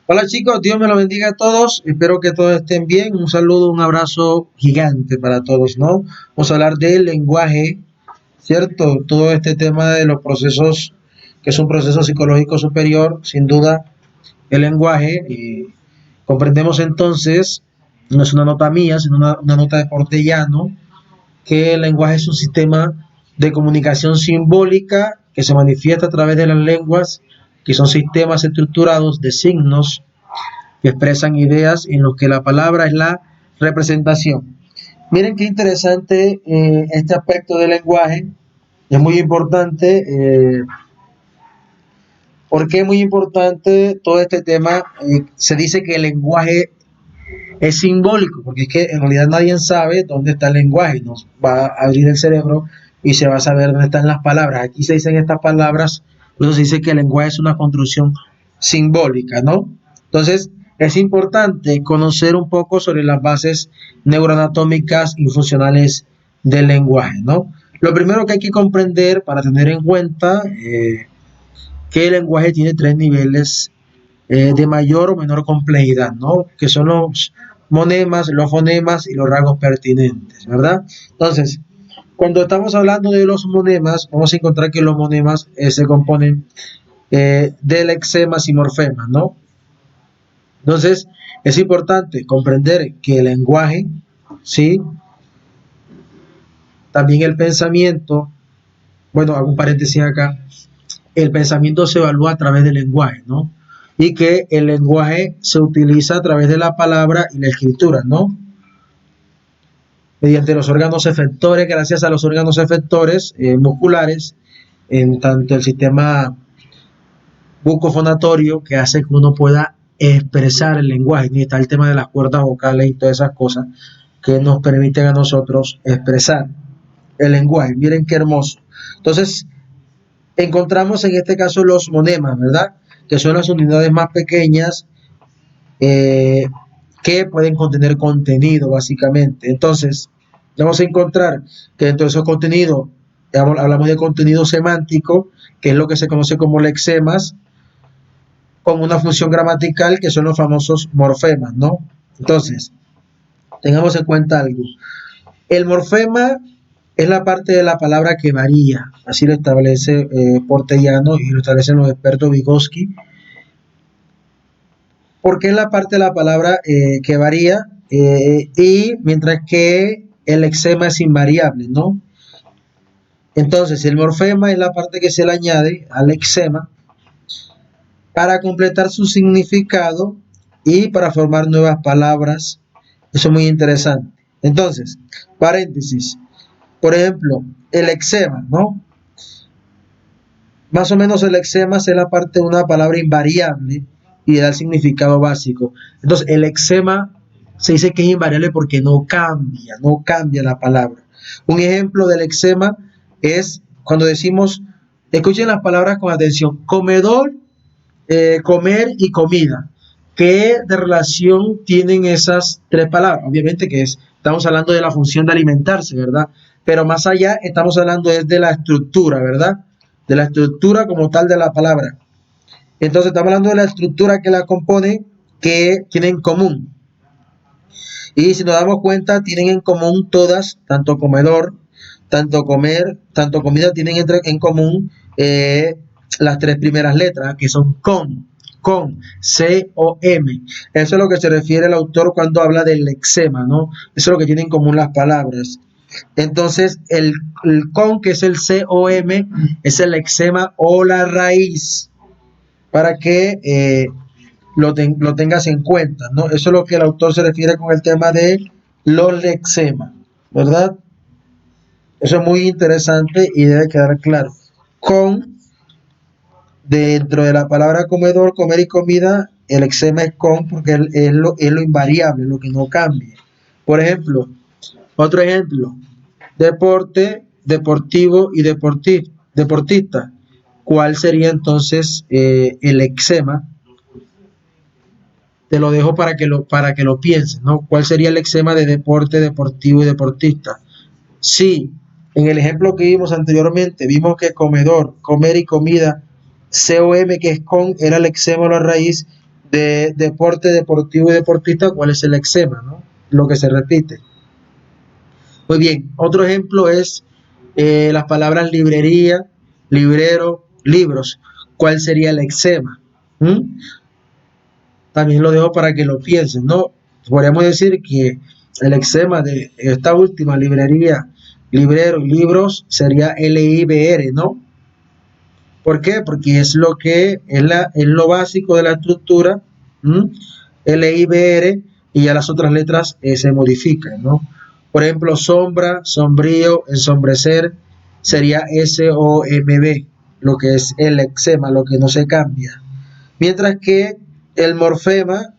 Hola chicos, Dios me lo bendiga a todos. Espero que todos estén bien. Un saludo, un abrazo gigante para todos, ¿no? Vamos a hablar del lenguaje, ¿cierto? Todo este tema de los procesos, que es un proceso psicológico superior, sin duda, el lenguaje. Comprendemos entonces, no es una nota mía, sino una nota de Portellano, que el lenguaje es un sistema de comunicación simbólica que se manifiesta a través de las lenguas, que son sistemas estructurados de signos que expresan ideas en los que la palabra es la representación. Miren qué interesante este aspecto del lenguaje, es muy importante. ¿Por qué es muy importante todo este tema? Se dice que el lenguaje es simbólico, porque es que en realidad nadie sabe dónde está el lenguaje, nos va a abrir el cerebro y se va a saber dónde están las palabras. Aquí se dicen estas palabras, luego se dice que el lenguaje es una construcción simbólica, ¿no? Entonces, es importante conocer un poco sobre las bases neuroanatómicas y funcionales del lenguaje, ¿no? Lo primero que hay que comprender para tener en cuenta que el lenguaje tiene tres niveles de mayor o menor complejidad, ¿no? Que son los monemas, los fonemas y los rasgos pertinentes, ¿verdad? Entonces, cuando estamos hablando de los monemas, vamos a encontrar que los monemas se componen de lexemas y morfemas, ¿no? Entonces, es importante comprender que el lenguaje, ¿sí? También el pensamiento, bueno, hago un paréntesis acá, el pensamiento se evalúa a través del lenguaje, ¿no? Y que el lenguaje se utiliza a través de la palabra y la escritura, ¿no? Mediante los órganos efectores, gracias a los órganos efectores musculares, en tanto el sistema bucofonatorio que hace que uno pueda expresar el lenguaje, y está el tema de las cuerdas vocales y todas esas cosas que nos permiten a nosotros expresar el lenguaje. Miren qué hermoso. Entonces, encontramos en este caso los monemas, ¿verdad? Que son las unidades más pequeñas eh, que pueden contener contenido, básicamente. Entonces, vamos a encontrar que dentro de esos contenidos, hablamos de contenido semántico, que es lo que se conoce como lexemas, con una función gramatical, que son los famosos morfemas, ¿no? Entonces, tengamos en cuenta algo. El morfema es la parte de la palabra que varía, así lo establece Portellano y lo establecen los expertos Vygotsky, porque es la parte de la palabra que varía y mientras que el lexema es invariable, ¿no? Entonces, el morfema es la parte que se le añade al lexema para completar su significado y para formar nuevas palabras. Eso es muy interesante. Entonces, paréntesis. Por ejemplo, el lexema, ¿no? Más o menos el lexema es la parte de una palabra invariable y da el significado básico. Entonces, el lexema se dice que es invariable porque no cambia la palabra. Un ejemplo del lexema es cuando decimos, escuchen las palabras con atención, comedor, comer y comida. ¿Qué de relación tienen esas tres palabras? Obviamente que estamos hablando de la función de alimentarse, ¿verdad? Pero más allá estamos hablando de la estructura, ¿verdad? De la estructura como tal de la palabra. Entonces estamos hablando de la estructura que la compone, que tienen en común. Y si nos damos cuenta, tienen en común todas, tanto comedor, tanto comer, tanto comida, tienen en común las tres primeras letras, que son C-O-M. Eso es lo que se refiere el autor cuando habla del lexema, ¿no? Eso es lo que tienen en común las palabras. Entonces, el con, que es el C-O-M, es el lexema o la raíz, para que lo tengas en cuenta, ¿no? Eso es lo que el autor se refiere con el tema de los lexemas, ¿verdad? Eso es muy interesante y debe quedar claro. Con, dentro de la palabra comedor, comer y comida, el lexema es con porque es lo invariable, lo que no cambia. Por ejemplo, otro ejemplo, deporte, deportivo y deportista. ¿Cuál sería entonces el lexema? Te lo dejo para que lo pienses, ¿no? ¿Cuál sería el lexema de deporte, deportivo y deportista? Sí, en el ejemplo que vimos anteriormente, vimos que comedor, comer y comida, COM, que es con, era el lexema o la raíz, de deporte, deportivo y deportista, ¿cuál es el lexema, ¿no? Lo que se repite. Muy bien, otro ejemplo es las palabras librería, librero, libros. ¿Cuál sería el lexema? ¿Mm? También lo dejo para que lo piensen, ¿no? Podríamos decir que el lexema de esta última librería, librero y libros sería LIBR, ¿no? ¿Por qué? Porque es lo que es lo básico de la estructura, ¿m? LIBR, y ya las otras letras se modifican, ¿no? Por ejemplo, sombra, sombrío, ensombrecer sería SOMB, lo que es el lexema, lo que no se cambia. Mientras que el morfema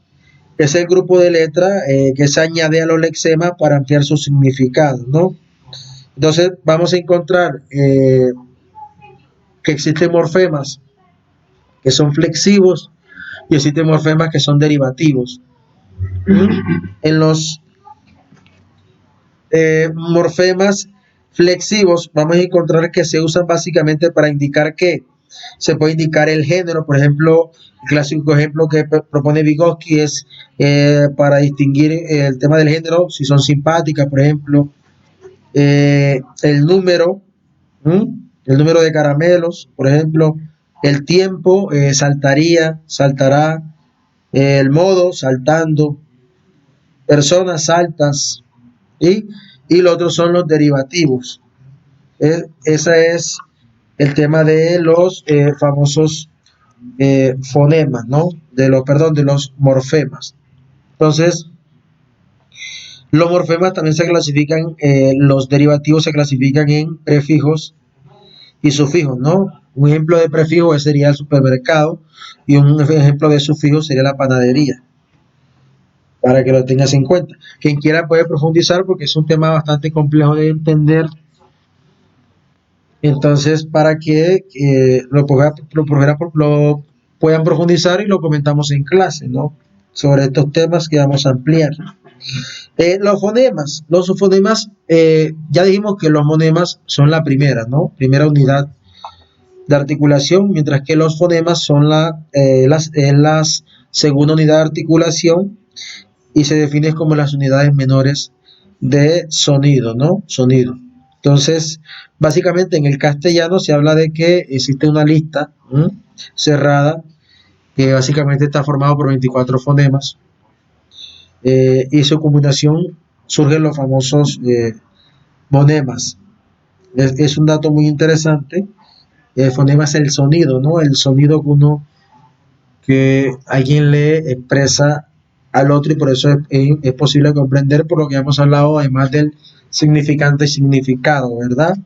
es el grupo de letras que se añade a los lexemas para ampliar su significado, ¿no? Entonces vamos a encontrar que existen morfemas que son flexivos y existen morfemas que son derivativos. En los morfemas flexivos vamos a encontrar que se usan básicamente para indicar que se puede indicar el género. Por ejemplo, el clásico ejemplo que propone Vygotsky es para distinguir el tema del género, si son simpáticas, por ejemplo, el número, el número de caramelos, por ejemplo, el tiempo, saltaría, saltará, el modo, saltando, personas, saltas, y, y los otros son los derivativos. Ese es el tema de los famosos fonemas, ¿no? De los morfemas. Entonces, los morfemas también se clasifican, los derivativos se clasifican en prefijos y sufijos, ¿no? Un ejemplo de prefijo sería el supermercado y un ejemplo de sufijo sería la panadería, para que lo tengas en cuenta. Quien quiera puede profundizar porque es un tema bastante complejo de entender. Entonces, para que lo puedan profundizar y lo comentamos en clase, ¿no? Sobre estos temas que vamos a ampliar. Los fonemas, ya dijimos que los monemas son la primera, ¿no? Primera unidad de articulación, mientras que los fonemas son las segunda unidad de articulación y se definen como las unidades menores de sonido, ¿no? Sonido. Entonces, básicamente en el castellano se habla de que existe una lista cerrada que básicamente está formada por 24 fonemas y su combinación surgen los famosos monemas. Es un dato muy interesante. El fonema es el sonido, ¿no? El sonido que alguien le expresa al otro y por eso es posible comprender por lo que hemos hablado, además del significante y significado, ¿verdad?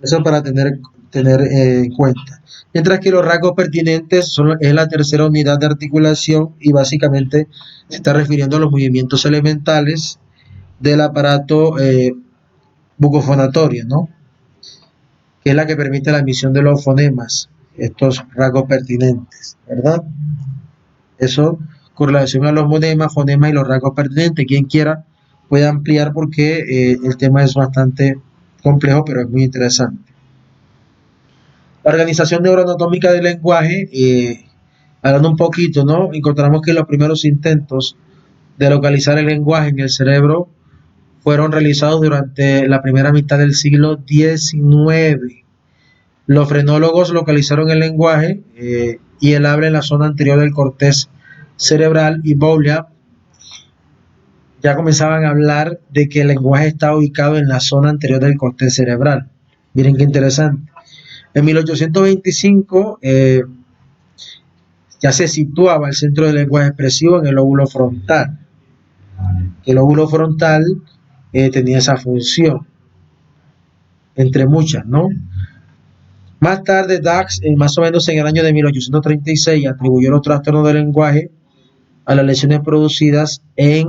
Eso para tener en cuenta. Mientras que los rasgos pertinentes es la tercera unidad de articulación y básicamente se está refiriendo a los movimientos elementales del aparato bucofonatorio, ¿no? Que es la que permite la emisión de los fonemas, estos rasgos pertinentes, ¿verdad? Eso con relación a los fonemas y los rasgos pertinentes. Quien quiera puede ampliar porque el tema es bastante complejo, pero es muy interesante. La organización neuroanatómica del lenguaje, hablando un poquito, ¿no? Encontramos que los primeros intentos de localizar el lenguaje en el cerebro fueron realizados durante la primera mitad del siglo XIX. Los frenólogos localizaron el lenguaje y el habla en la zona anterior del corteza cerebral y Boulia ya comenzaban a hablar de que el lenguaje está ubicado en la zona anterior del corteza cerebral. Miren qué interesante. En 1825 ya se situaba el centro del lenguaje expresivo en el lóbulo frontal. El lóbulo frontal tenía esa función, entre muchas, ¿no? Más tarde, Dax, más o menos en el año de 1836, atribuyó los trastornos del lenguaje a las lesiones producidas en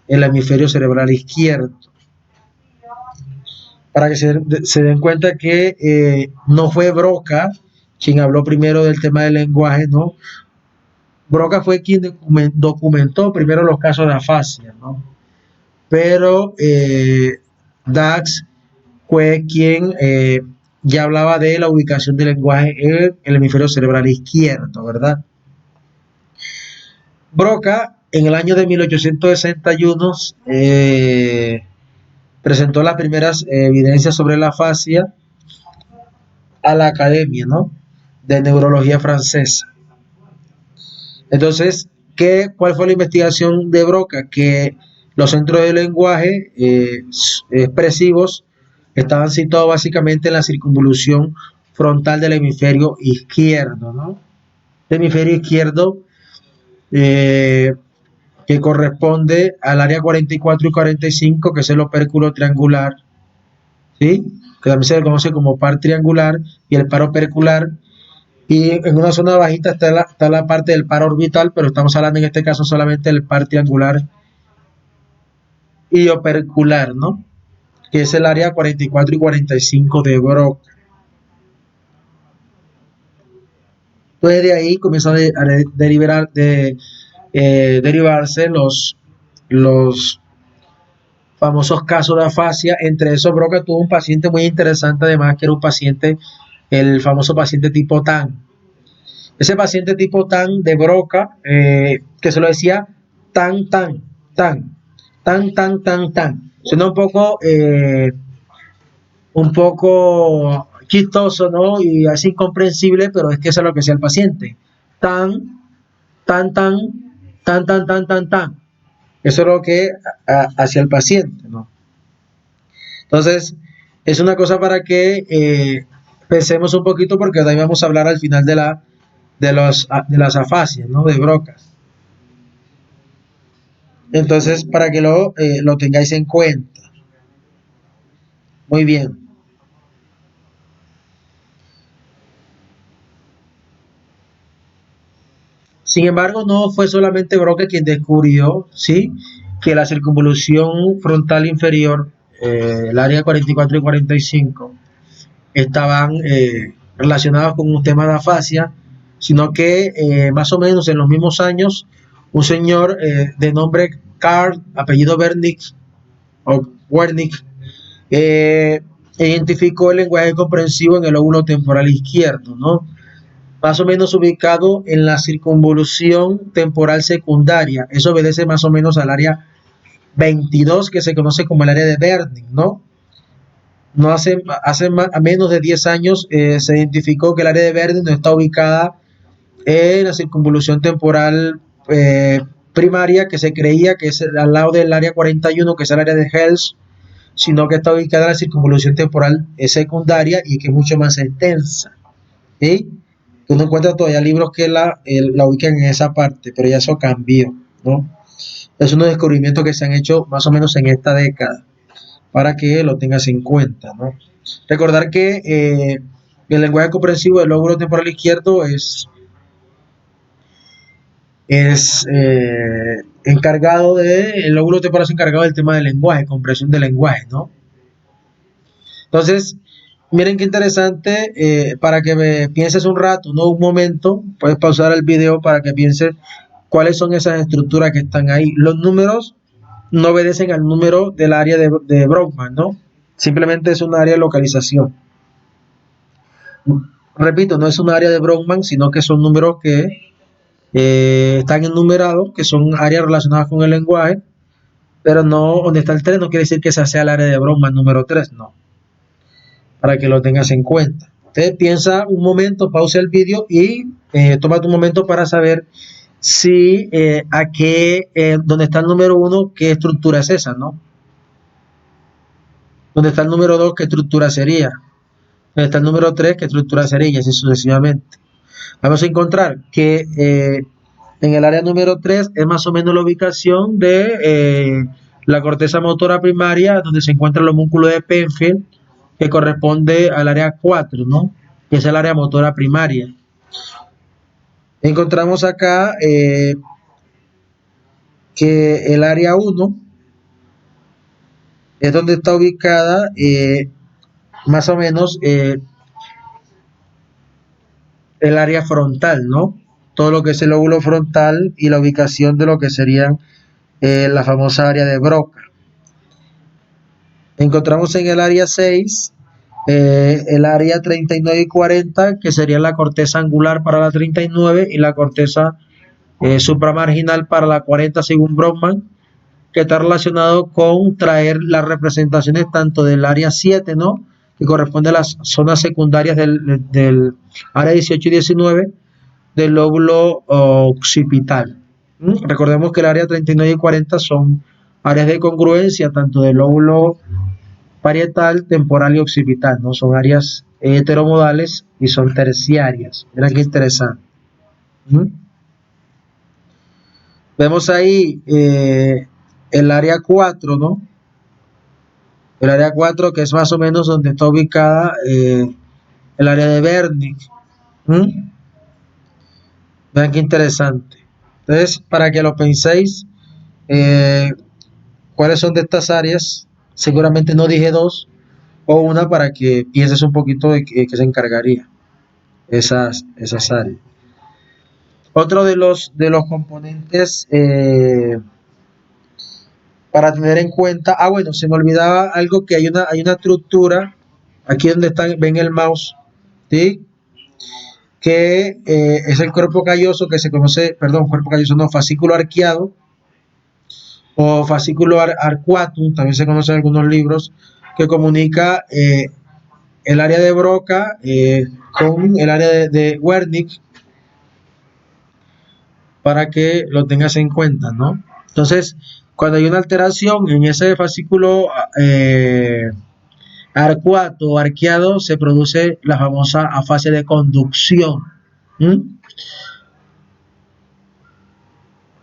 el hemisferio cerebral izquierdo. Para que se den cuenta que no fue Broca quien habló primero del tema del lenguaje, ¿no? Broca fue quien documentó primero los casos de afasia, ¿no? Pero Dax fue quien ya hablaba de la ubicación del lenguaje en el hemisferio cerebral izquierdo, ¿verdad? Broca, en el año de 1861, presentó las primeras evidencias sobre la afasia a la Academia, ¿no?, de Neurología Francesa. Entonces, ¿cuál fue la investigación de Broca? Que los centros del lenguaje expresivos estaban situados básicamente en la circunvolución frontal del hemisferio izquierdo, ¿no? El hemisferio izquierdo, que corresponde al área 44 y 45, que es el opérculo triangular, ¿sí?, que también se le conoce como par triangular, y el par opercular. Y en una zona bajita está la parte del par orbital, pero estamos hablando en este caso solamente del par triangular y opercular, ¿no?, que es el área 44 y 45 de Broca. Entonces de ahí comienzan derivarse los famosos casos de afasia. Entre esos, Broca tuvo un paciente muy interesante, además, que era un paciente, el famoso paciente tipo TAN. Ese paciente tipo TAN de Broca, que se lo decía tan, tan, tan, tan, tan, tan, tan. Suena un poco chistoso, ¿no?, y así incomprensible, pero es que eso es lo que decía el paciente. Tan, tan, tan, tan, tan, tan, tan, tan. Eso es lo que hacía el paciente, ¿no? Entonces, es una cosa para que pensemos un poquito, porque de ahí vamos a hablar al final de las afasias, ¿no?, de Broca. Entonces, para que lo tengáis en cuenta. Muy bien. Sin embargo, no fue solamente Broca quien descubrió, ¿sí?, que la circunvolución frontal inferior, el área 44 y 45, estaban relacionados con un tema de afasia, sino que más o menos en los mismos años, un señor de nombre Karl, apellido Wernicke, o Wernicke, identificó el lenguaje comprensivo en el lóbulo temporal izquierdo, ¿no?, más o menos ubicado en la circunvolución temporal secundaria. Eso obedece más o menos al área 22, que se conoce como el área de Wernicke, ¿no? No hace menos de 10 años se identificó que el área de Wernicke no está ubicada en la circunvolución temporal primaria, que se creía que es al lado del área 41, que es el área de Hels, sino que está ubicada en la circunvolución temporal secundaria, y que es mucho más extensa, ¿sí? Uno encuentra todavía libros que la ubican en esa parte, pero ya eso cambió, ¿no? Es unos descubrimientos que se han hecho más o menos en esta década, para que lo tengas en cuenta, ¿no? Recordar que el lenguaje comprensivo del lóbulo temporal izquierdo es encargado el lóbulo temporal es encargado del tema del lenguaje, comprensión del lenguaje, ¿no? Entonces, miren qué interesante, para que pienses un rato, no un momento, puedes pausar el video para que pienses cuáles son esas estructuras que están ahí. Los números no obedecen al número del área de Brodmann, ¿no? Simplemente es un área de localización. Repito, no es un área de Brodmann, sino que son números que están enumerados, que son áreas relacionadas con el lenguaje, pero no, donde está el 3 no quiere decir que esa sea el área de Brodmann número 3, no, para que lo tengas en cuenta. Entonces piensa un momento, pausa el vídeo y tómate un momento para saber si donde está el número 1, qué estructura es esa, ¿no? Donde está el número 2, qué estructura sería. Donde está el número 3, qué estructura sería, y así sucesivamente. Vamos a encontrar que en el área número 3 es más o menos la ubicación de la corteza motora primaria, donde se encuentra el homúnculo de Penfield, que corresponde al área 4, ¿no?, que es el área motora primaria. Encontramos acá que el área 1 es donde está ubicada más o menos el área frontal, ¿no? Todo lo que es el lóbulo frontal y la ubicación de lo que serían la famosa área de Broca. Encontramos en el área 6 el área 39 y 40, que sería la corteza angular para la 39 y la corteza supramarginal para la 40 según Brodmann, que está relacionado con traer las representaciones tanto del área 7, ¿no? Que corresponde a las zonas secundarias del área 18 y 19 del lóbulo occipital. Recordemos que el área 39 y 40 son áreas de congruencia tanto del lóbulo parietal, temporal y occipital, ¿no? Son áreas heteromodales y son terciarias. Mira qué interesante. Vemos ahí el área 4, ¿no? El área 4 que es más o menos donde está ubicada el área de Wernicke. Vean qué interesante. Entonces, para que lo penséis, ¿cuáles son de estas áreas? Seguramente no dije dos o una para que pienses un poquito de que se encargaría esas áreas. Otro de los componentes para tener en cuenta, bueno, se me olvidaba algo, que hay una estructura aquí donde están, ven el mouse, ¿sí? Que es el cuerpo calloso, que se conoce, perdón, cuerpo calloso no, fascículo arqueado o fascículo arcuatum, también se conoce en algunos libros, que comunica el área de Broca con el área de Wernicke, para que lo tengas en cuenta, ¿no? Entonces, cuando hay una alteración en ese fascículo arcuato o arqueado, se produce la famosa afasia de conducción.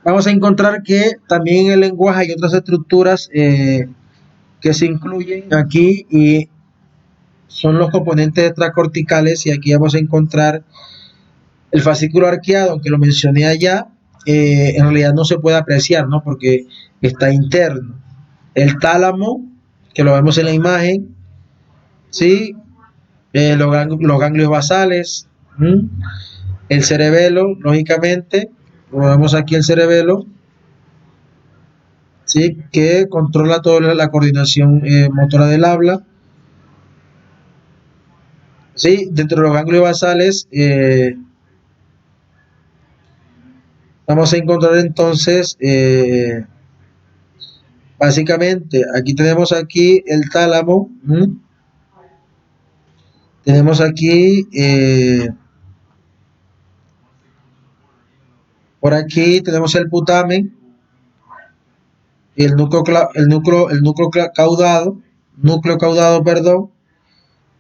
Vamos a encontrar que también en el lenguaje hay otras estructuras que se incluyen aquí y son los componentes extracorticales, y aquí vamos a encontrar el fascículo arqueado, aunque lo mencioné allá, en realidad no se puede apreciar, ¿no? Porque está interno. El tálamo, que lo vemos en la imagen, ¿sí? Los ganglios basales, el cerebelo, lógicamente, lo vemos aquí el cerebelo, ¿sí? Que controla toda la coordinación motora del habla. ¿Sí? Dentro de los ganglios basales vamos a encontrar entonces básicamente aquí tenemos aquí el tálamo, tenemos aquí por aquí tenemos el putamen, el núcleo caudado, perdón,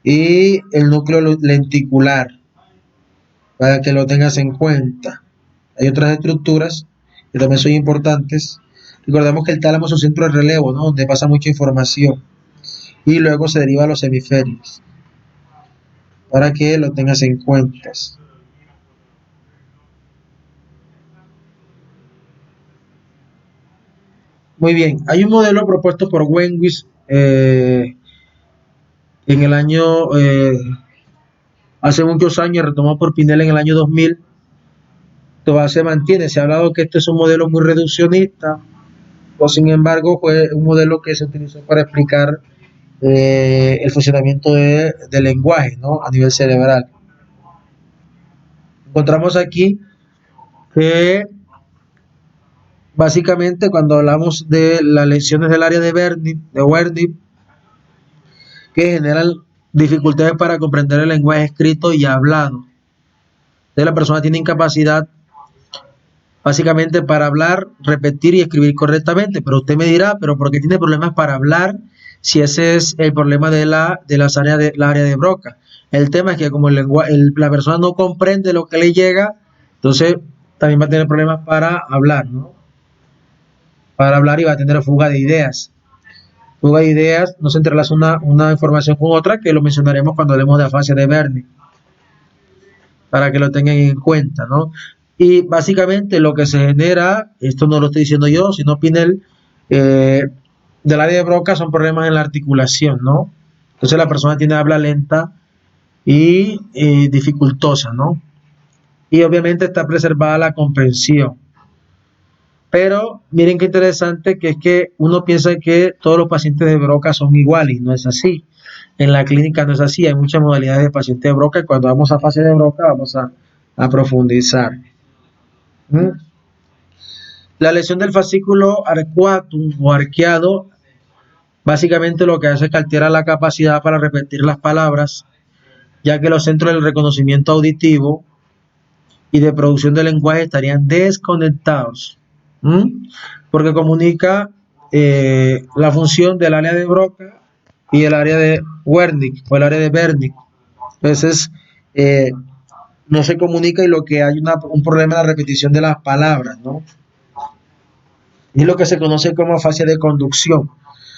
y el núcleo lenticular, para que lo tengas en cuenta. Hay otras estructuras que también son importantes. Recordemos que el tálamo es un centro de relevo, ¿no? Donde pasa mucha información y luego se deriva a los hemisferios, para que lo tengas en cuenta. Muy bien, hay un modelo propuesto por Wenwis en el año, hace muchos años, retomado por Pinel en el año 2000. Todavía se mantiene. Se ha hablado que este es un modelo muy reduccionista, o sin embargo fue un modelo que se utilizó para explicar el funcionamiento del lenguaje, ¿no? A nivel cerebral. Encontramos aquí que básicamente cuando hablamos de las lesiones del área de Wernicke, que generan dificultades para comprender el lenguaje escrito y hablado. Entonces la persona tiene incapacidad básicamente para hablar, repetir y escribir correctamente, pero usted me dirá, pero ¿por qué tiene problemas para hablar si ese es el problema de la área de Broca? El tema es que como la persona no comprende lo que le llega, entonces también va a tener problemas para hablar, ¿no? Para hablar, y va a tener fuga de ideas. Fuga de ideas, no se entrelaza una información con otra, que lo mencionaremos cuando hablemos de afasia de Wernicke, para que lo tengan en cuenta, ¿no? Y básicamente lo que se genera, esto no lo estoy diciendo yo, sino Pinel, del área de Broca, son problemas en la articulación, ¿no? Entonces la persona tiene habla lenta y dificultosa, ¿no? Y obviamente está preservada la comprensión. Pero miren qué interesante, que es que uno piensa que todos los pacientes de Broca son iguales, y no es así. En la clínica no es así, hay muchas modalidades de pacientes de Broca, y cuando vamos a fase de Broca vamos a profundizar. La lesión del fascículo arcuatum o arqueado básicamente lo que hace es que altera la capacidad para repetir las palabras, ya que los centros del reconocimiento auditivo y de producción de lenguaje estarían desconectados, ¿m? Porque comunica la función del área de Broca y el área de Wernicke o el área de Wernicke. Entonces, eh, no se comunica y lo que hay un problema en la repetición de las palabras, ¿no? Y lo que se conoce como fascia de conducción.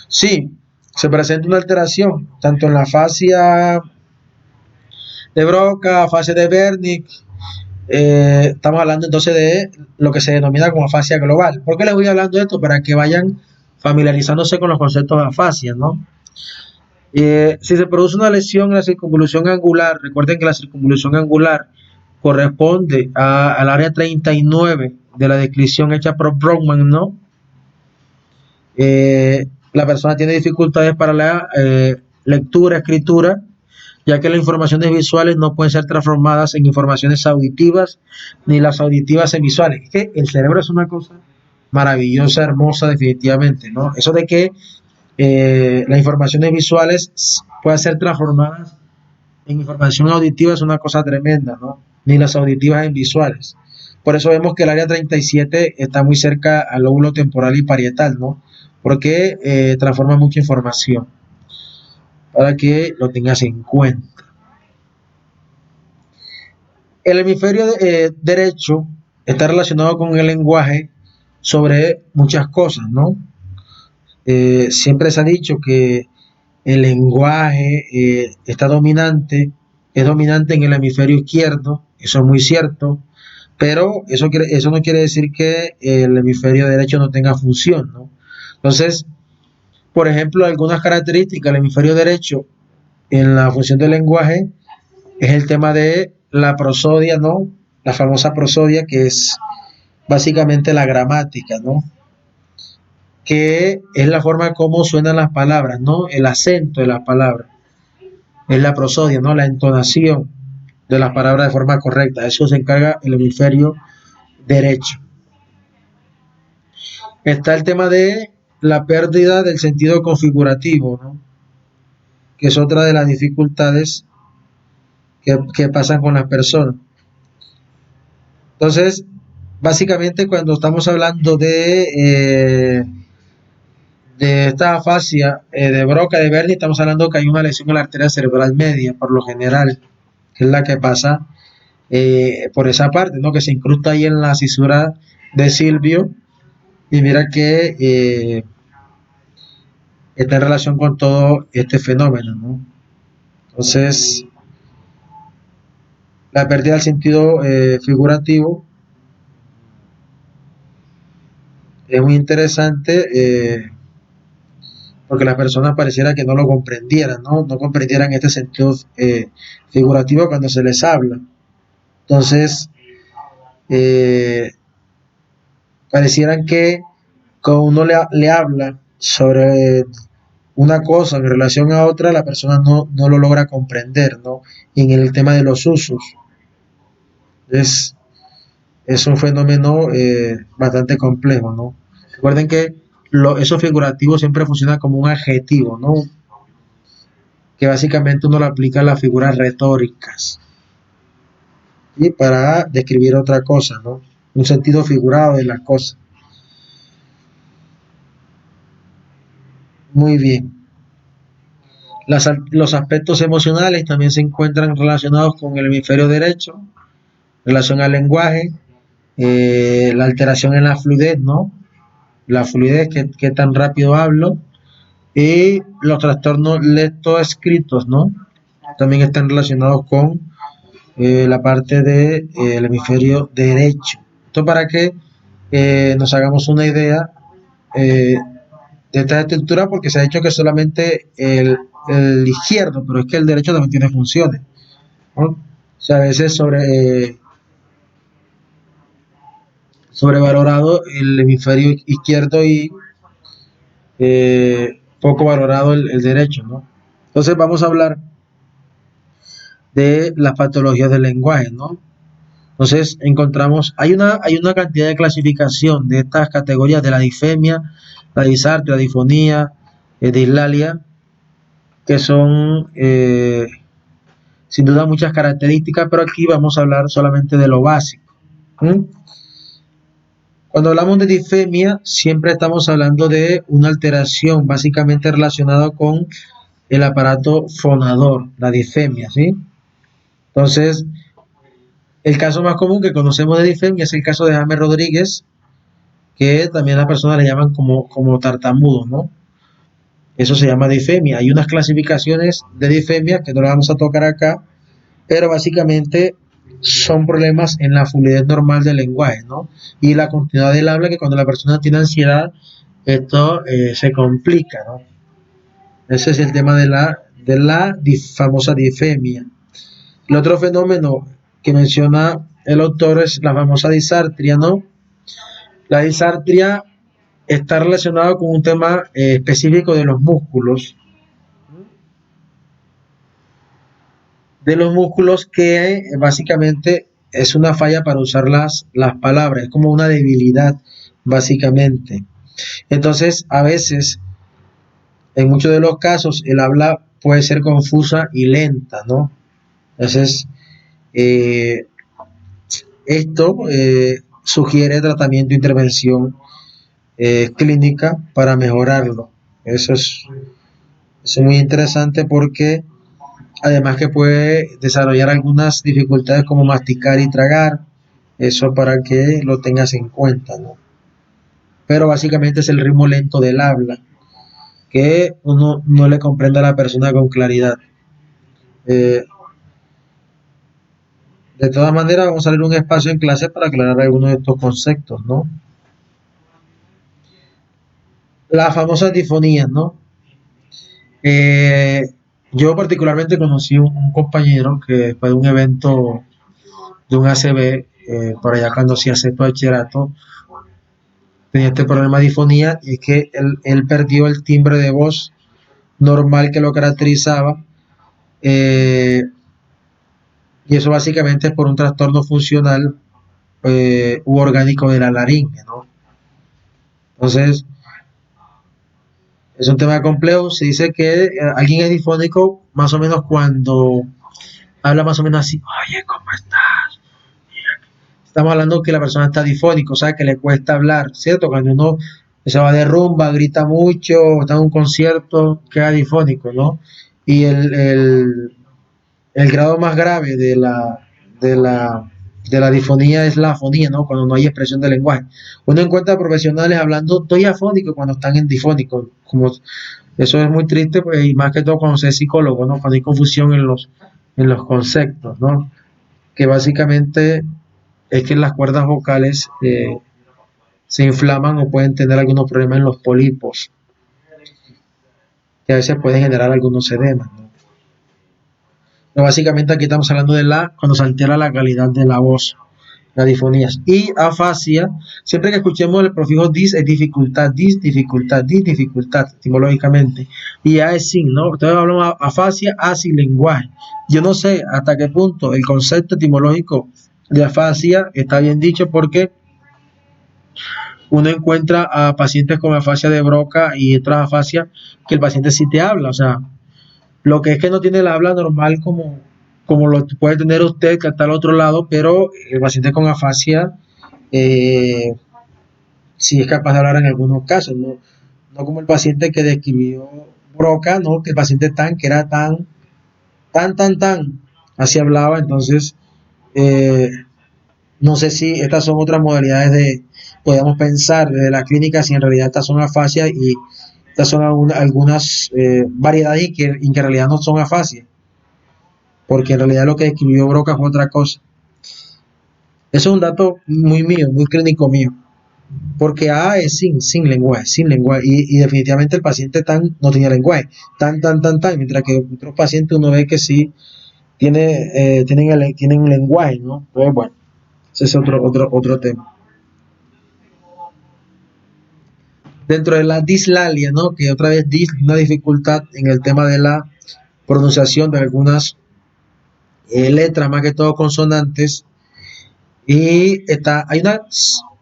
Sí, se presenta una alteración, tanto en la fascia de Broca, fascia de Wernicke. Estamos hablando entonces de lo que se denomina como afasia global. ¿Por qué les voy hablando de esto? Para que vayan familiarizándose con los conceptos de afasia, ¿no? Si se produce una lesión en la circunvolución angular, recuerden que la circunvolución angular corresponde al área 39 de la descripción hecha por Brockman, ¿no? La persona tiene dificultades para la lectura, escritura, ya que las informaciones visuales no pueden ser transformadas en informaciones auditivas, ni las auditivas en visuales. Es que el cerebro es una cosa maravillosa, hermosa, definitivamente, ¿no? Eso de que las informaciones visuales puedan ser transformadas en información auditiva es una cosa tremenda, ¿no? Ni las auditivas en visuales. Por eso vemos que el área 37 está muy cerca al lóbulo temporal y parietal, ¿no? Porque transforma mucha información, para que lo tengas en cuenta. El hemisferio derecho está relacionado con el lenguaje sobre muchas cosas, ¿no? Siempre se ha dicho que el lenguaje es dominante en el hemisferio izquierdo, eso es muy cierto, pero eso no quiere decir que el hemisferio derecho no tenga función, ¿no? Entonces, por ejemplo, algunas características del hemisferio derecho en la función del lenguaje es el tema de la prosodia, ¿no? La famosa prosodia, que es básicamente la gramática, ¿no? Que es la forma como suenan las palabras, ¿no? El acento de las palabras. Es la prosodia, ¿no? La entonación de las palabras de forma correcta. Eso se encarga el hemisferio derecho. Está el tema de la pérdida del sentido configurativo, ¿no? Que es otra de las dificultades que pasan con las personas. Entonces, básicamente cuando estamos hablando de esta afasia de Broca de Wernicke, estamos hablando que hay una lesión en la arteria cerebral media, por lo general, que es la que pasa por esa parte, ¿no? Que se incrusta ahí en la cisura de Silvio, y mira que está en relación con todo este fenómeno, ¿no? Entonces, la pérdida del sentido figurativo es muy interesante, porque las personas pareciera que no lo comprendieran, ¿no? No comprendieran este sentido figurativo cuando se les habla. Entonces, parecieran que cuando uno le habla sobre una cosa en relación a otra, la persona no lo logra comprender, ¿no? Y en el tema de los usos, es, es un fenómeno bastante complejo, ¿no? Recuerden que eso figurativo siempre funciona como un adjetivo, ¿no? Que básicamente uno lo aplica a las figuras retóricas y para describir otra cosa, ¿no? Un sentido figurado de las cosas. Muy bien. Los aspectos emocionales también se encuentran relacionados con el hemisferio derecho, en relación al lenguaje, la alteración en la fluidez, ¿no? La fluidez, que tan rápido hablo, y los trastornos lectoescritos, ¿no? También están relacionados con la parte del hemisferio derecho. Esto para que nos hagamos una idea de esta estructura, porque se ha dicho que solamente el izquierdo, pero es que el derecho también tiene funciones, ¿no? O sea, a veces sobrevalorado el hemisferio izquierdo y poco valorado el derecho, ¿no? Entonces vamos a hablar de las patologías del lenguaje, ¿no? Entonces encontramos, hay una cantidad de clasificación de estas categorías de la disfemia, la disartria, la difonía, dislalia, que son sin duda muchas características, pero aquí vamos a hablar solamente de lo básico. ¿Mm? Cuando hablamos de disfemia, siempre estamos hablando de una alteración básicamente relacionada con el aparato fonador, la disfemia, ¿sí? Entonces, el caso más común que conocemos de disfemia es el caso de James Rodríguez, que también las personas le llaman como tartamudo, ¿no? Eso se llama disfemia. Hay unas clasificaciones de disfemia que no las vamos a tocar acá, pero básicamente son problemas en la fluidez normal del lenguaje, ¿no? Y la continuidad del habla, que cuando la persona tiene ansiedad, esto se complica, ¿no? Ese es el tema de la famosa disfemia. El otro fenómeno que menciona el autor es la famosa disartria, ¿no? La disartria está relacionada con un tema específico de los músculos que básicamente es una falla para usar las palabras, es como una debilidad básicamente. Entonces, a veces, en muchos de los casos, el habla puede ser confusa y lenta, ¿no? Entonces, eh, esto sugiere tratamiento e intervención clínica para mejorarlo. Eso es muy interesante porque además que puede desarrollar algunas dificultades como masticar y tragar, eso para que lo tengas en cuenta, ¿no? Pero básicamente es el ritmo lento del habla, que uno no le comprende a la persona con claridad. Eh, de todas maneras, vamos a abrir un espacio en clase para aclarar algunos de estos conceptos, ¿no? Las famosas difonías, ¿no? Eh, yo particularmente conocí un compañero que fue de un evento de un ACB, por allá cuando hacía sexto bachillerato, tenía este problema de difonía y es que él perdió el timbre de voz normal que lo caracterizaba, eh, y eso básicamente es por un trastorno funcional u orgánico de la laringe, ¿no? Entonces, es un tema complejo. Se dice que alguien es difónico más o menos cuando habla más o menos así, oye, ¿cómo estás? Estamos hablando que la persona está difónica, o sea, que le cuesta hablar, ¿cierto? Cuando uno se va de rumba, grita mucho, está en un concierto, queda difónico, ¿no? Y el grado más grave de la, de la difonía es la afonía, ¿no? Cuando no hay expresión del lenguaje. Uno encuentra profesionales hablando estoy afónico cuando están en difónico, como eso es muy triste, pues, y más que todo cuando se es psicólogo, ¿no? Cuando hay confusión en los conceptos, ¿no? Que básicamente es que las cuerdas vocales se inflaman o pueden tener algunos problemas en los pólipos, que a veces pueden generar algunos edemas, ¿no? Pero básicamente aquí estamos hablando cuando se altera la calidad de la voz, las difonías. Y afasia, siempre que escuchemos el prefijo dis, dificultad, etimológicamente. Y a es sin, ¿no? Entonces hablamos de afasia, sin lenguaje. Yo no sé hasta qué punto el concepto etimológico de afasia está bien dicho porque uno encuentra a pacientes con afasia de Broca y otras afasias que el paciente sí te habla, o sea, lo que es que no tiene el habla normal como lo puede tener usted que está al otro lado, pero el paciente con afasia eh, sí es capaz de hablar en algunos casos, no como el paciente que describió Broca, ¿no? Que el paciente que era tan, así hablaba, entonces eh, no sé si estas son otras modalidades podemos pensar desde la clínica si en realidad estas son afasias y estas son algunas variedades y que en realidad no son afasias, porque en realidad lo que escribió Broca fue otra cosa. Eso es un dato muy mío, muy clínico mío, porque A es sin lenguaje, y definitivamente el paciente no tenía lenguaje, mientras que otros pacientes uno ve que sí tienen lenguaje, ¿no? Pues bueno, ese es otro tema. Dentro de la dislalia, ¿no? Que otra vez una dificultad en el tema de la pronunciación de algunas letras, más que todo consonantes, Hay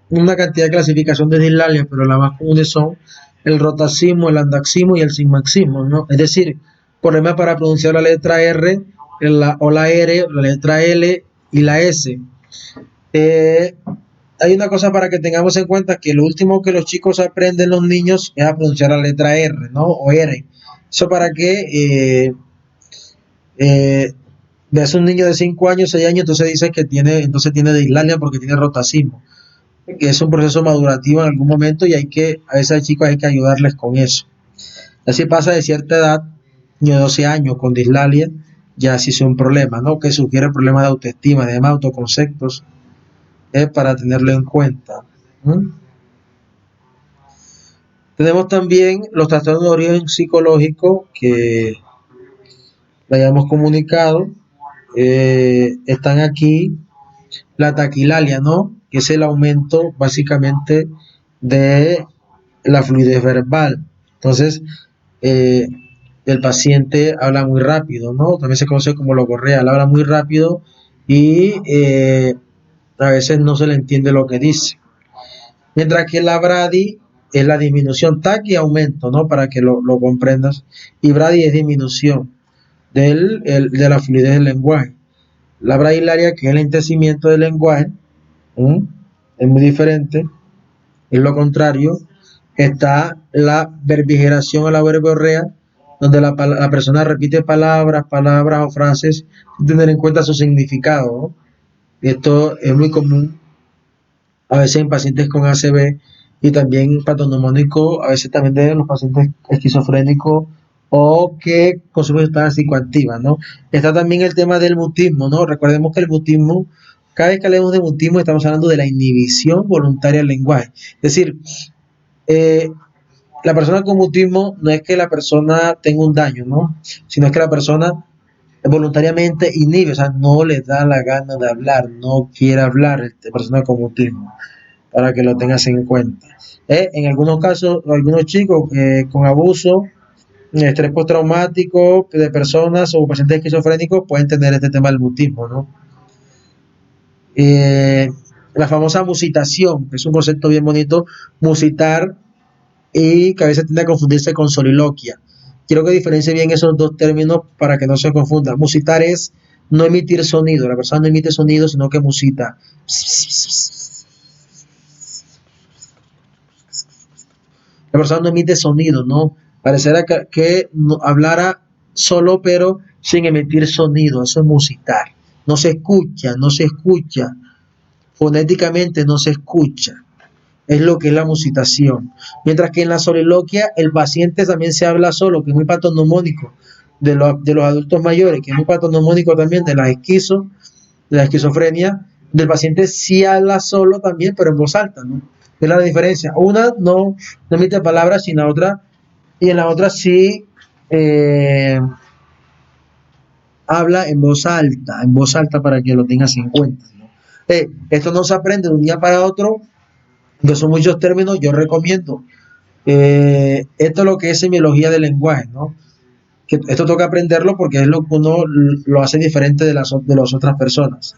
una cantidad de clasificación de dislalia, pero las más comunes son el rotacismo, el andaxismo y el sigmaxismo, ¿no? Es decir, problema para pronunciar la letra R o la R, la letra L y la S. Eh, Hay una cosa para que tengamos en cuenta, que lo último que los chicos aprenden, los niños, es a pronunciar la letra R, ¿no? O R. Eso para que eh, veas un niño de 5 años, 6 años, entonces tiene dislalia porque tiene rotacismo, que es un proceso madurativo en algún momento y a veces chicos hay que ayudarles con eso. Así pasa de cierta edad, niño de 12 años con dislalia, ya sí es un problema, ¿no? Que sugiere problemas de autoestima, de autoconceptos, para tenerlo en cuenta. ¿Mm? Tenemos también los trastornos de origen psicológico que le hayamos comunicado. Están aquí la taquilalia, ¿no? Que es el aumento básicamente de la fluidez verbal. Entonces, eh, el paciente habla muy rápido, ¿no? También se conoce como logorrea, habla muy rápido y a veces no se le entiende lo que dice. Mientras que la bradi es la disminución, taqui aumento, ¿no? Para que lo comprendas. Y bradi es disminución de la fluidez del lenguaje. La bradilaria, que es el entecimiento del lenguaje, ¿m? Es muy diferente. Es lo contrario. Está la verbigeración o la verborrea, donde la persona repite palabras o frases sin tener en cuenta su significado, ¿no? Y esto es muy común a veces en pacientes con ACV y también patonemónico, a veces también de los pacientes esquizofrénicos o que consumen sustancias psicoactivas, ¿no? Está también el tema del mutismo, ¿no? Recordemos que el mutismo, cada vez que hablamos de mutismo estamos hablando de la inhibición voluntaria del lenguaje. Es decir, eh, la persona con mutismo no es que la persona tenga un daño, ¿no? Sino que la persona voluntariamente inhibe, o sea, no le da la gana de hablar, no quiere hablar, la persona con mutismo, para que lo tengas en cuenta. En algunos casos, algunos chicos con abuso, estrés postraumático de personas o pacientes esquizofrénicos pueden tener este tema del mutismo, ¿no? Eh, la famosa musitación, que es un concepto bien bonito, musitar, y que a veces tiende a confundirse con soliloquia. Quiero que diferencie bien esos dos términos para que no se confunda. Musitar es no emitir sonido, la persona no emite sonido, sino que musita. La persona no emite sonido, ¿no? Pareciera que no, hablara solo, pero sin emitir sonido. Eso es musitar. No se escucha, no se escucha. Fonéticamente no se escucha. Es lo que es la musitación. Mientras que en la soliloquia el paciente también se habla solo, que es muy patonomónico de los adultos mayores, que es muy patonomónico también de la esquizofrenia, del paciente sí habla solo también, pero en voz alta, ¿no? Es la diferencia. Una no emite palabras, sino la otra, y en la otra sí eh, habla en voz alta para que lo tengas en cuenta, ¿no? Esto no se aprende de un día para otro, que son muchos términos, yo recomiendo. Esto es lo que es semiología del lenguaje, ¿no? Que esto toca aprenderlo porque es lo que uno lo hace diferente de las otras personas.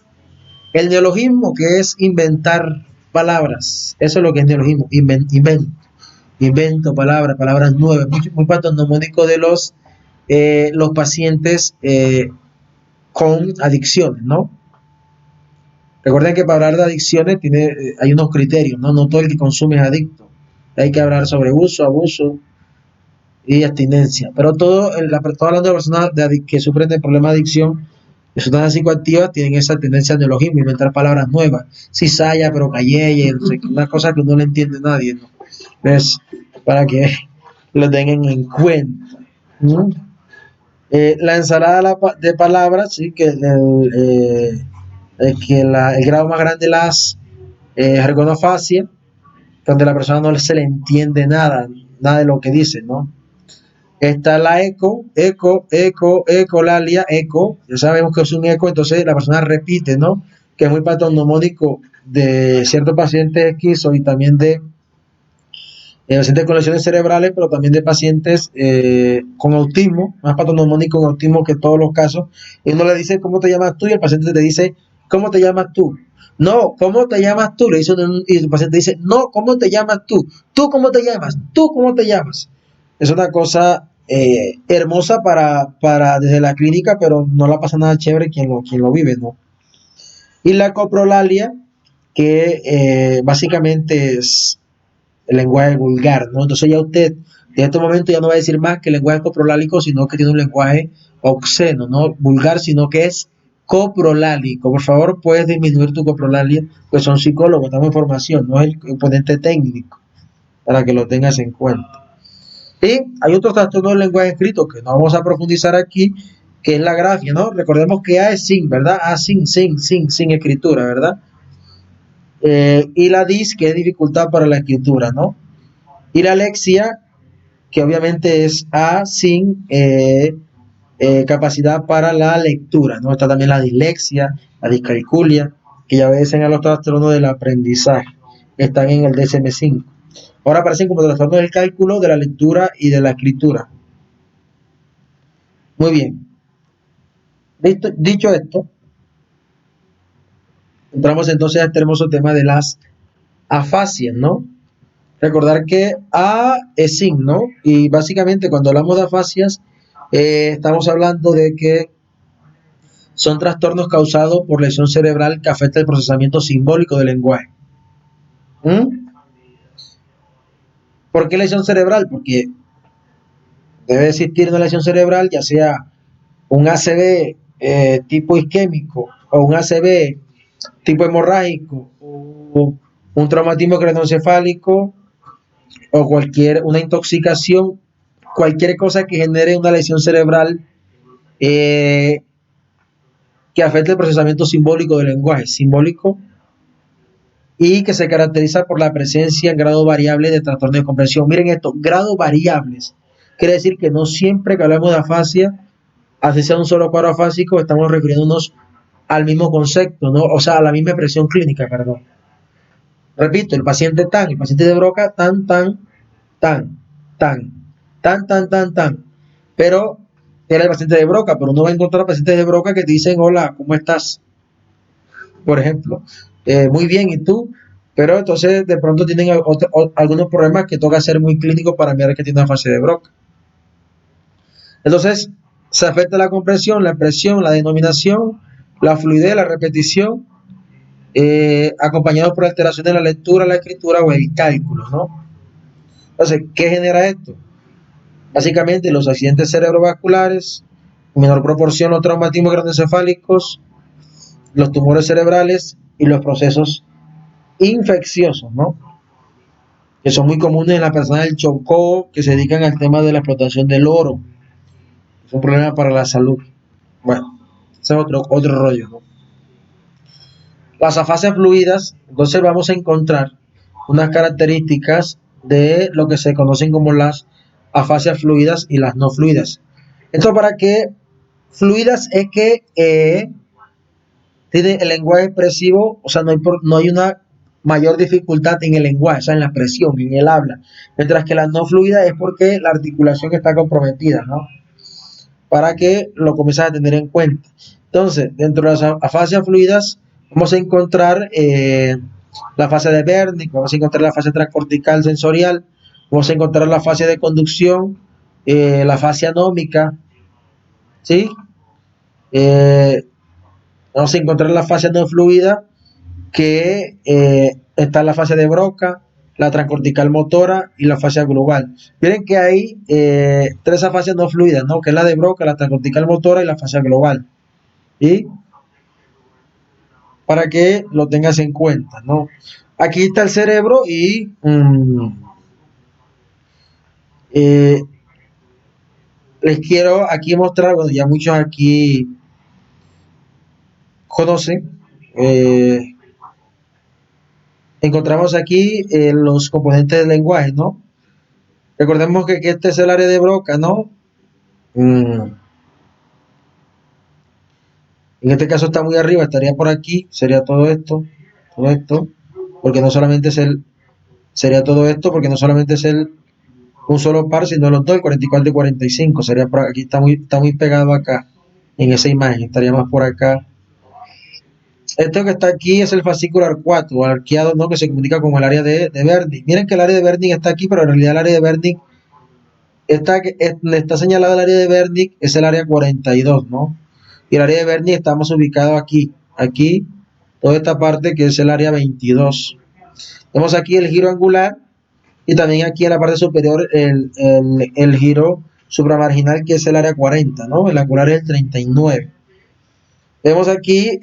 El neologismo, que es inventar palabras, eso es lo que es neologismo, invento palabras nuevas, muy patonomónico de los pacientes con adicciones, ¿no? Recuerden que para hablar de adicciones hay unos criterios, ¿no? No todo el que consume es adicto. Hay que hablar sobre uso, abuso y abstinencia. Pero hablando de personas que sufren de problemas de adicción, de sustancias psicoactivas, tienen esa tendencia al neologismo, inventar palabras nuevas. Cizalla, pero calleye, no sé, una cosa que no le entiende a nadie, ¿no? Es para que lo tengan en cuenta. ¿Mm? La ensalada de palabras, sí, el grado más grande de las ergonofasia, donde la persona no se le entiende nada de lo que dice, ¿no? Está la ecolalia, eco, ya sabemos que es un eco, entonces la persona repite, ¿no? Que es muy patonomónico de ciertos pacientes esquizo y también de pacientes con lesiones cerebrales, pero también de pacientes con autismo, más patonomónico con autismo que todos los casos. Y uno le dice, ¿cómo te llamas tú? Y el paciente te dice, ¿cómo te llamas tú? No, ¿cómo te llamas tú? Le dice y el paciente dice, no, ¿cómo te llamas tú? ¿Tú cómo te llamas? ¿Tú cómo te llamas? Es una cosa hermosa para desde la clínica, pero no la pasa nada chévere quien lo vive, ¿no? Y la coprolalia, que básicamente es el lenguaje vulgar, ¿no? Entonces ya usted, en este momento ya no va a decir más que el lenguaje coprolálico, sino que tiene un lenguaje obsceno, no vulgar, sino que es coprolálico. Por favor, puedes disminuir tu coprolalia, pues son psicólogos, damos información, no es el componente técnico, para que lo tengas en cuenta. Y hay otro trastorno del lenguaje escrito que no vamos a profundizar aquí, que es la grafía, ¿no? Recordemos que A es sin, ¿verdad? A sin escritura, ¿verdad? Y la dis, que es dificultad para la escritura, ¿no? Y la alexia, que obviamente es A sin capacidad para la lectura, ¿no? Está también la dislexia, la discalculia, que ya obedecen a los trastornos del aprendizaje, están en el DSM-5. Ahora aparecen como trastornos del cálculo, de la lectura y de la escritura. Muy bien. Dicho esto, entramos entonces a este hermoso tema de las afasias, ¿no? Recordar que A es sin, ¿no? Y básicamente cuando hablamos de afasias, estamos hablando de que son trastornos causados por lesión cerebral que afecta el procesamiento simbólico del lenguaje. ¿Mm? ¿Por qué lesión cerebral? Porque debe existir una lesión cerebral, ya sea un ACV tipo isquémico o un ACV tipo hemorrágico o un traumatismo craneoencefálico o una intoxicación, cualquier cosa que genere una lesión cerebral eh, que afecte el procesamiento simbólico del lenguaje, simbólico, y que se caracteriza por la presencia en grado variable de trastorno de comprensión. Miren esto, grados variables. Quiere decir que no siempre que hablamos de afasia, así sea un solo cuadro afásico, estamos refiriéndonos al mismo concepto, ¿no? O sea, a la misma expresión clínica, perdón. Repito, el paciente de Broca, tan, tan, tan. Pero era el paciente de Broca, pero uno va a encontrar pacientes de Broca que te dicen, hola, ¿cómo estás? Por ejemplo, muy bien, ¿y tú? Pero entonces de pronto tienen algunos problemas que toca ser muy clínico para mirar que tiene una fase de Broca. Entonces, se afecta la comprensión, la expresión, la denominación, la fluidez, la repetición, acompañado por alteraciones en la lectura, la escritura o el cálculo, ¿no? Entonces, ¿qué genera esto? Básicamente los accidentes cerebrovasculares, en menor proporción los traumatismos craneoencefálicos, los tumores cerebrales y los procesos infecciosos, ¿no? Que son muy comunes en las personas del Chocó que se dedican al tema de la explotación del oro. Es un problema para la salud. Bueno, ese es otro rollo, ¿no? Las afasias fluidas, entonces vamos a encontrar unas características de lo que se conocen como las afasias fluidas y las no fluidas. Esto para que fluidas es que tiene el lenguaje expresivo, o sea, no hay una mayor dificultad en el lenguaje, o sea, en la expresión, en el habla. Mientras que la no fluida es porque la articulación está comprometida, ¿no? Para que lo comiences a tener en cuenta. Entonces, dentro de las afasias fluidas, vamos a encontrar la fase de Wernicke, vamos a encontrar la fase transcortical sensorial, vamos a encontrar la fase de conducción, la fase anómica, ¿sí? Eh, Vamos a encontrar la fase no fluida, que está en la fase de Broca, la transcortical motora y la fase global. Miren que hay tres fases no fluidas, ¿no? Que es la de Broca, la transcortical motora y la fase global. Y para que lo tengas en cuenta, ¿no? Aquí está el cerebro y eh, les quiero aquí mostrar, bueno, ya muchos aquí conocen, encontramos aquí los componentes del lenguaje, ¿no? Recordemos que este es el área de Broca, ¿no? Mm, En este caso está muy arriba, estaría por aquí, sería todo esto, porque no solamente es sería todo esto, porque no solamente es un solo par, sino los dos, el 44 y 45, sería por aquí, está muy pegado acá, en esa imagen, estaría más por acá. Esto que está aquí es el fascículo arcuato, arqueado, ¿no? Que se comunica con el área de Wernicke. Miren que el área de Wernicke está aquí, pero en realidad el área de Wernicke está señalado el área de Wernicke, es el área 42, ¿no? Y el área de Wernicke estamos ubicados aquí, toda esta parte que es el área 22. Vemos aquí el giro angular y también aquí en la parte superior el giro supramarginal que es el área 40, ¿no? El angular es el 39. Vemos aquí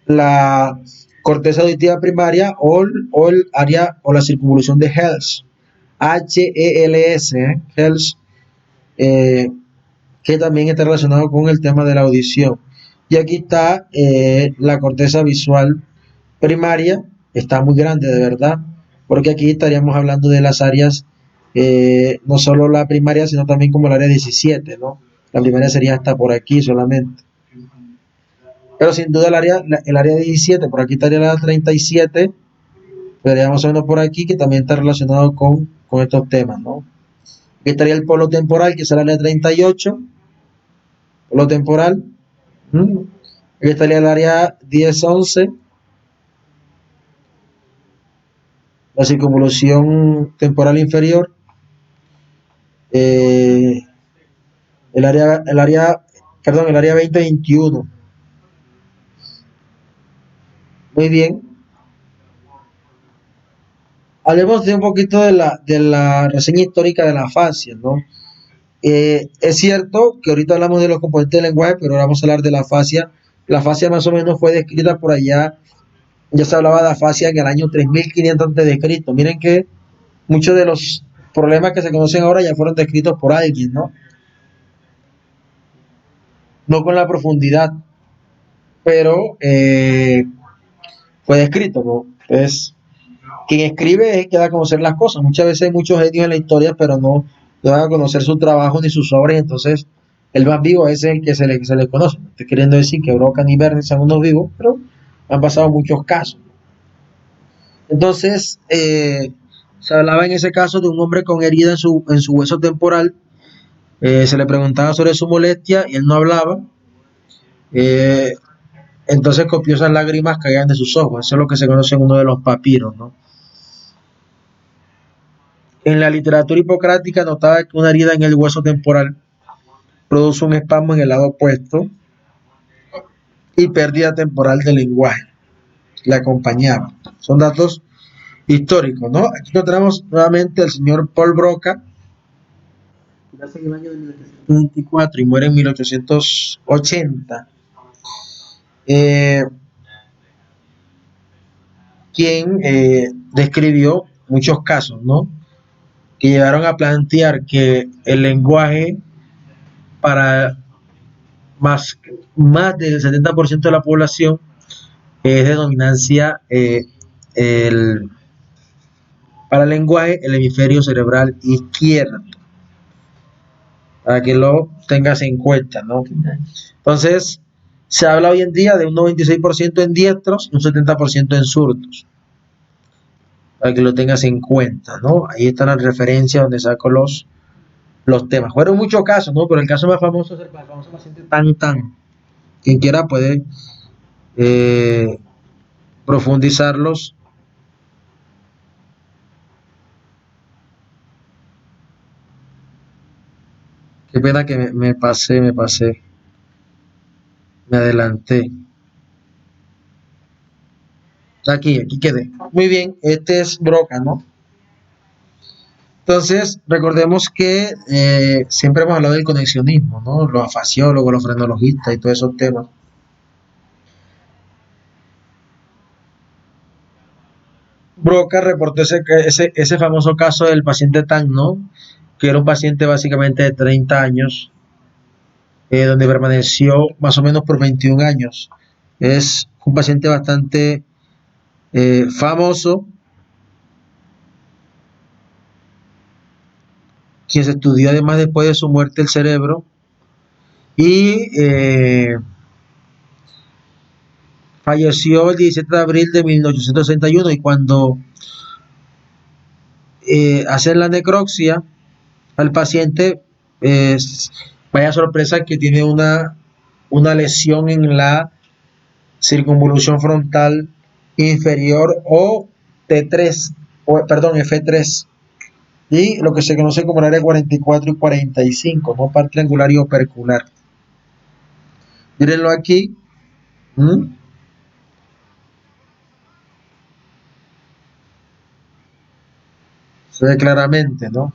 la corteza auditiva primaria o el área o la circunvolución de Hels, H-E-L-S, Hels, eh, que también está relacionado con el tema de la audición. Y aquí está la corteza visual primaria, está muy grande de verdad, porque aquí estaríamos hablando de las áreas, no solo la primaria, sino también como el área 17, ¿no? La primaria sería hasta por aquí solamente. Pero sin duda el área 17, por aquí estaría la 37, veríamos más o menos por aquí, que también está relacionado con estos temas, ¿no? Aquí estaría el polo temporal, que es el área 38, polo temporal. Aquí estaría el área 10-11, la circunvolución temporal inferior. Eh, el área 20-21. Muy bien. Hablemos de un poquito de la reseña histórica de la fascia, ¿no? Es cierto que ahorita hablamos de los componentes del lenguaje, pero ahora vamos a hablar de la fascia. La fascia más o menos fue descrita por allá, ya se hablaba de la fascia en el año 3500 a.C. Miren que muchos de los problemas que se conocen ahora ya fueron descritos por alguien, ¿no? No con la profundidad, pero fue descrito, ¿no? Entonces, quien escribe es el que da a conocer las cosas. Muchas veces hay muchos genios en la historia, pero no dan a conocer su trabajo ni sus obras, y entonces el más vivo es el que se le conoce. No estoy queriendo decir que Broca ni Verne son unos vivos, pero han pasado muchos casos. Entonces, se hablaba en ese caso de un hombre con herida en su hueso temporal. Se le preguntaba sobre su molestia y él no hablaba. Eh, entonces copiosas lágrimas caían de sus ojos. Eso es lo que se conoce en uno de los papiros, ¿no? En la literatura hipocrática notaba que una herida en el hueso temporal produce un espasmo en el lado opuesto y pérdida temporal del lenguaje. Le acompañaba. Son datos históricos, ¿no? Aquí encontramos nuevamente al señor Paul Broca, que nace en el año de 1824 y muere en 1880. Eh, quien describió muchos casos, ¿no? Que llegaron a plantear que el lenguaje para más, más del 70% de la población es de dominancia para el lenguaje el hemisferio cerebral izquierdo, para que lo tengas en cuenta, ¿no? Entonces, se habla hoy en día de un 96% en diestros y un 70% en zurdos, para que lo tengas en cuenta, ¿no? Ahí está la referencia donde saco los temas. Fueron muchos casos, ¿no? Pero el caso más famoso es el famoso paciente Tan. Quien quiera puede eh, profundizarlos. Qué pena que me adelanté. Aquí quedé. Muy bien, este es Broca, ¿no? Entonces, recordemos que siempre hemos hablado del conexionismo, ¿no? Los afasiólogos, los frenologistas y todos esos temas. Broca reportó ese famoso caso del paciente Tan, ¿no? Que era un paciente básicamente de 30 años, donde permaneció más o menos por 21 años. Es un paciente bastante famoso, quien se estudió además después de su muerte el cerebro y falleció el 17 de abril de 1861 y cuando hacen la necropsia al paciente, vaya sorpresa que tiene una lesión en la circunvolución frontal inferior o T3, perdón, F3, y lo que se conoce como el área 44 y 45, ¿no? Par triangular y opercular. Mírenlo aquí. Se ve claramente, ¿no?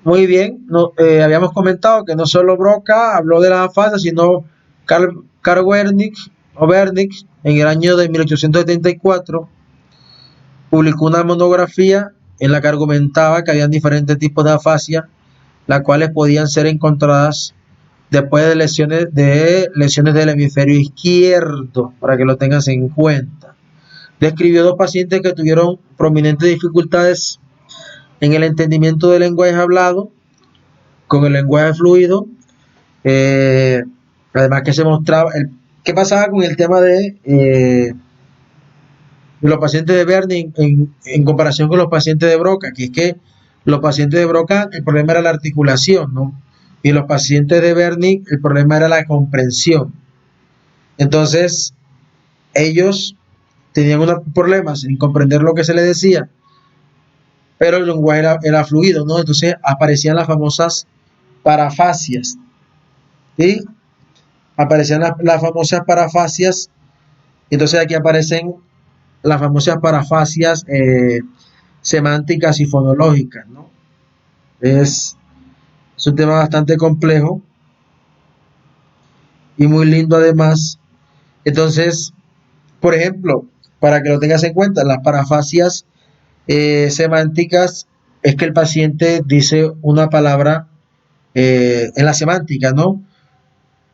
Muy bien, no, habíamos comentado que no solo Broca habló de la afasia, sino Karl Wernicke, en el año de 1874, publicó una monografía en la que argumentaba que había diferentes tipos de afasia, las cuales podían ser encontradas después de lesiones del hemisferio izquierdo, para que lo tengas en cuenta. Describió dos pacientes que tuvieron prominentes dificultades en el entendimiento del lenguaje hablado con el lenguaje fluido. eh, Además que se mostraba, ¿qué pasaba con el tema de los pacientes de Bernie en comparación con los pacientes de Broca? Que es que los pacientes de Broca el problema era la articulación, ¿no? Y los pacientes de Bernie el problema era la comprensión. Entonces, ellos tenían unos problemas en comprender lo que se les decía, pero el lenguaje era fluido, ¿no? Entonces aparecían las famosas parafasias, ¿sí? Aparecían las famosas parafasias, entonces aquí aparecen las famosas parafasias semánticas y fonológicas, ¿no? Es, es un tema bastante complejo y muy lindo además. Entonces, por ejemplo, para que lo tengas en cuenta, las parafasias semánticas es que el paciente dice una palabra en la semántica, ¿no?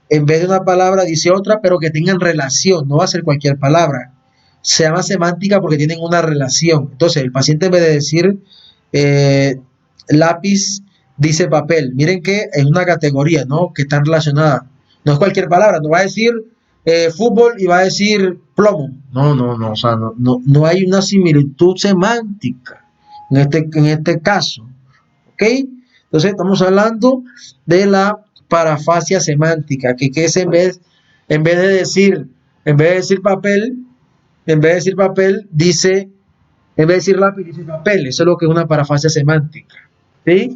En vez de una palabra dice otra, pero que tengan relación, no va a ser cualquier palabra. Se llama semántica porque tienen una relación. Entonces, el paciente en vez de decir eh, lápiz, dice papel. Miren que es una categoría, ¿no? Que están relacionadas. No es cualquier palabra, no va a decir fútbol y va a decir plomo. No, no, no, o sea, no hay una similitud semántica en este caso. ¿Ok? Entonces, estamos hablando de la parafasia semántica, que es en vez de decir, en vez de decir papel, en vez de decir papel, dice, en vez de decir lápiz, dice papel. Eso es lo que es una parafasia semántica. ¿Sí?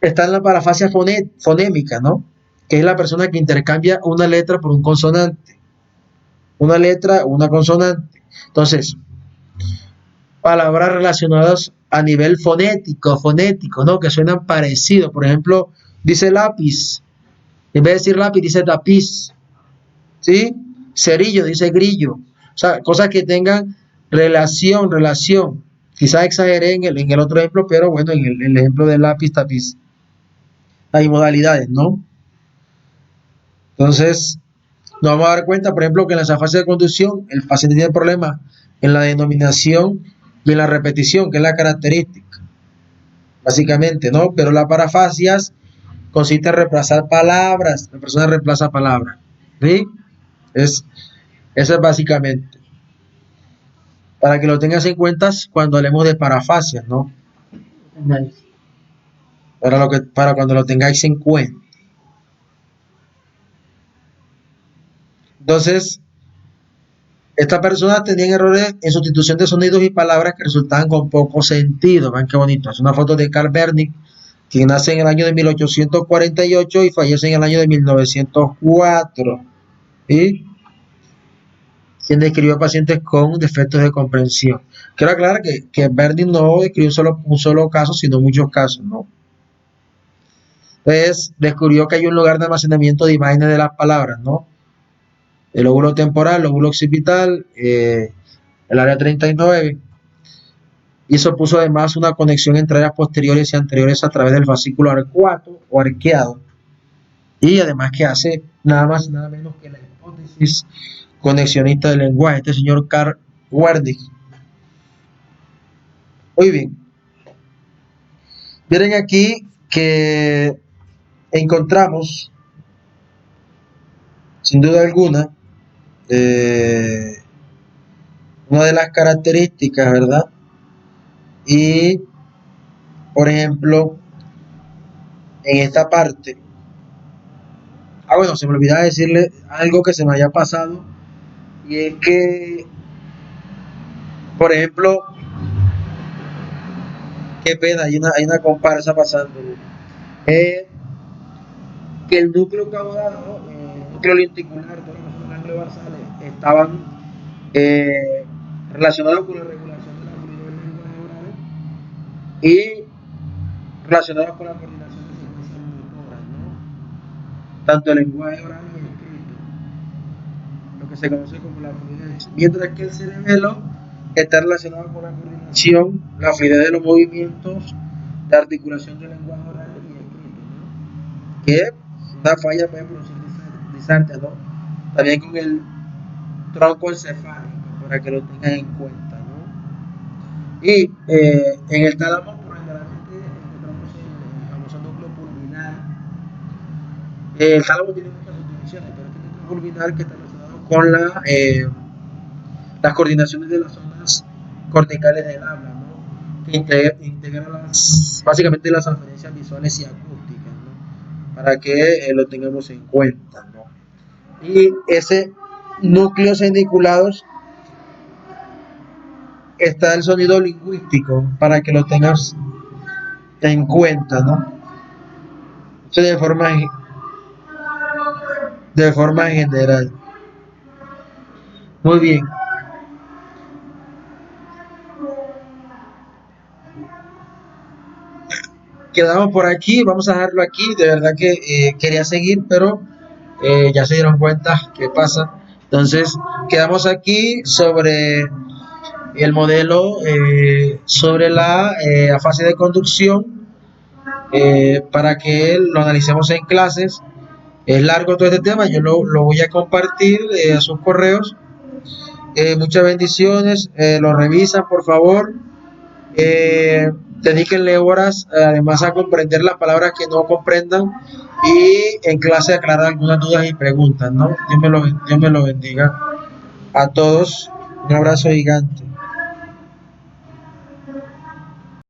Está en la parafasia fonémica, ¿no? Que es la persona que intercambia una letra por un consonante. Una letra o una consonante. Entonces, palabras relacionadas a nivel fonético, ¿no? Que suenan parecidos. Por ejemplo, dice lápiz. En vez de decir lápiz, dice tapiz. ¿Sí? Cerillo, dice grillo. O sea, cosas que tengan relación. Quizás exageré en el otro ejemplo, pero bueno, en el ejemplo de lápiz, tapiz. Hay modalidades, ¿no? Entonces, nos vamos a dar cuenta, por ejemplo, que en la fase de conducción el paciente tiene problemas en la denominación y en la repetición, que es la característica, básicamente, ¿no? Pero las parafasias consiste en reemplazar palabras, la persona reemplaza palabras, ¿sí? Es, Eso es básicamente. Para que lo tengas en cuenta cuando hablemos de parafasias, ¿no? Para cuando lo tengáis en cuenta. Entonces, estas personas tenían errores en sustitución de sonidos y palabras que resultaban con poco sentido. Vean qué bonito. Es una foto de Karl Wernicke, quien nace en el año de 1848 y fallece en el año de 1904. ¿Y quien describió pacientes con defectos de comprensión? Quiero aclarar que Wernicke no describió un solo caso, sino muchos casos, ¿no? Entonces, descubrió que hay un lugar de almacenamiento de imágenes de las palabras, ¿no? El lóbulo temporal, el lóbulo occipital, el área 39. Y eso puso además una conexión entre áreas posteriores y anteriores a través del fascículo arcuato o arqueado. Y además que hace nada más y nada menos que la hipótesis conexionista del lenguaje, este señor Karl Wernicke. Muy bien. Miren aquí que encontramos, sin duda alguna, eh, una de las características, ¿verdad? Y, por ejemplo, en esta parte Bueno, se me olvidaba decirle algo que se me había pasado, y es que, por ejemplo, qué pena, hay una comparsa pasando. Eh, que el núcleo caudado, el núcleo lenticular, todas las ganglios basales estaban relacionados con la regulación de la fluidez del lenguaje oral y relacionados con la coordinación de secuencias motoras, ¿no? Tanto el lenguaje oral y escrito, lo que se conoce como la fluidez, mientras que el cerebelo está relacionado con la coordinación, la fluidez de los movimientos de articulación del lenguaje oral y escrito, ¿no? Que una falla puede producir disartria, ¿no? También con el tronco encefálico, para que lo tengan en cuenta, ¿no? Y en el tálamo, por generalmente, encontramos el famoso núcleo pulvinar. El tálamo tiene muchas subdivisiones, pero este núcleo pulvinar que está relacionado con las coordinaciones de las zonas corticales del habla, ¿no? Que integra básicamente las aferencias visuales y acústicas, ¿no? Para que lo tengamos en cuenta, ¿no? Y ese núcleos ceniculados está el sonido lingüístico, para que lo tengas en cuenta, ¿no? Eso de forma general. Muy bien, quedamos por aquí, vamos a dejarlo aquí. De verdad que quería seguir, pero ya se dieron cuenta qué pasa. Entonces, quedamos aquí sobre el modelo, sobre la fase de conducción, para que lo analicemos en clases. Es largo todo este tema, yo lo voy a compartir a sus correos. Muchas bendiciones, lo revisan por favor. Dedíquenle horas, además, a comprender las palabras que no comprendan, y en clase aclarar algunas dudas y preguntas, ¿no? Dios me lo bendiga a todos. Un abrazo gigante.